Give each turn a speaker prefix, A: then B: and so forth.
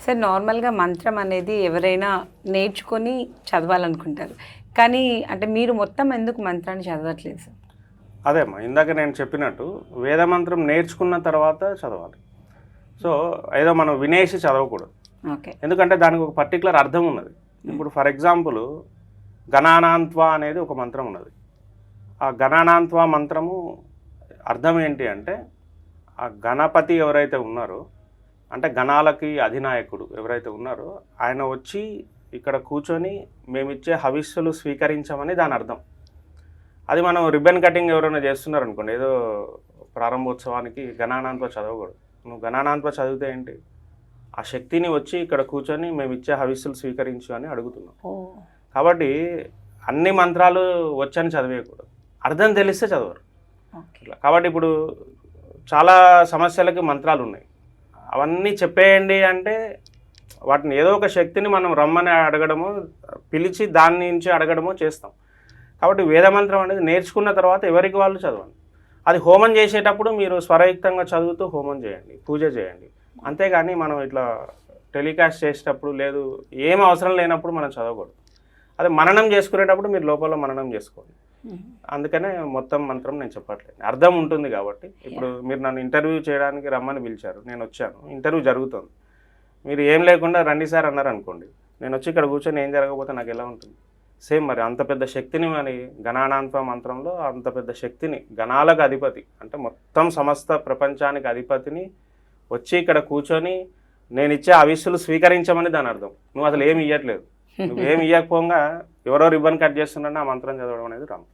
A: Sir నార్మల్గా మంత్రం అనేది ఎవరైనా నేర్చుకొని చదవాలనుకుంటారు, కానీ అంటే మీరు మొత్తం ఎందుకు మంత్రాన్ని చదవట్లేదు సార్?
B: అదేమ్మా ఇందాక నేను చెప్పినట్టు వేదమంత్రం నేర్చుకున్న తర్వాత చదవాలి. సో ఏదో మనం వినేసి చదవకూడదు.
A: ఓకే.
B: ఎందుకంటే దానికి ఒక పర్టికులర్ అర్థం ఉన్నది. ఇప్పుడు ఫర్ ఎగ్జాంపుల్ గణానాంత్వా అనేది ఒక మంత్రం ఉన్నది. ఆ గణానాంత్వా మంత్రము అర్థం ఏంటి అంటే, ఆ గణపతి ఎవరైతే ఉన్నారో, అంటే గణాలకి అధినాయకుడు ఎవరైతే ఉన్నారో ఆయన వచ్చి ఇక్కడ కూర్చొని మేమిచ్చే హవిస్సులు స్వీకరించమని దాని అర్థం. అది మనం రిబ్బన్ కటింగ్ ఎవరైనా చేస్తున్నారు అనుకోండి, ఏదో ప్రారంభోత్సవానికి గణానాంత్వ చదవకూడదు. నువ్వు గణానాంత్వ చదివితే ఏంటి, ఆ శక్తిని వచ్చి ఇక్కడ కూర్చొని మేము ఇచ్చే హవిస్సులు స్వీకరించు అని అడుగుతున్నాం. కాబట్టి అన్ని మంత్రాలు వచ్చని చదివేయకూడదు, అర్థం తెలిస్తే చదవరు. కాబట్టి ఇప్పుడు చాలా సమస్యలకి మంత్రాలు ఉన్నాయి, అవన్నీ చెప్పేయండి అంటే వాటిని ఏదో ఒక శక్తిని మనం రమ్మని అడగడము, పిలిచి దాని నుంచి అడగడము చేస్తాం. కాబట్టి వేదమంత్రం అనేది నేర్చుకున్న తర్వాత ఎవరికి వాళ్ళు చదవండి. అది హోమం చేసేటప్పుడు మీరు స్వరయుక్తంగా చదువుతూ హోమం చేయండి, పూజ చేయండి. అంతేగాని మనం ఇట్లా టెలికాస్ట్ చేసేటప్పుడు లేదు ఏం అవసరం లేనప్పుడు మనం చదవకూడదు. అదే మననం చేసుకునేటప్పుడు మీరు లోపల మననం చేసుకోండి. అందుకనే మొత్తం మంత్రం నేను చెప్పట్లేదు, అర్థం ఉంటుంది కాబట్టి. ఇప్పుడు మీరు నన్ను ఇంటర్వ్యూ చేయడానికి రమ్మని పిలిచారు, నేను వచ్చాను, ఇంటర్వ్యూ జరుగుతుంది. మీరు ఏం లేకుండా రండి సార్ అన్నారు అనుకోండి, నేను వచ్చి ఇక్కడ కూర్చొని ఏం జరగకపోతే నాకు ఎలా ఉంటుంది? సేమ్ మరి అంత పెద్ద శక్తిని, మరి గణానాంత్వ మంత్రంలో అంత పెద్ద శక్తిని, గణాలకు అధిపతి అంటే మొత్తం సమస్త ప్రపంచానికి అధిపతిని వచ్చి ఇక్కడ కూర్చొని నేను ఇచ్చే హవిస్సులు స్వీకరించమని దాని అర్థం. నువ్వు అసలు ఏమి ఇవ్వట్లేదు, నువ్వేమి ఇవ్వకపోగా ఎవరో రిబ్బన్ కట్ చేస్తున్నారని ఆ మంత్రం చదవడం అనేది రాంగ్.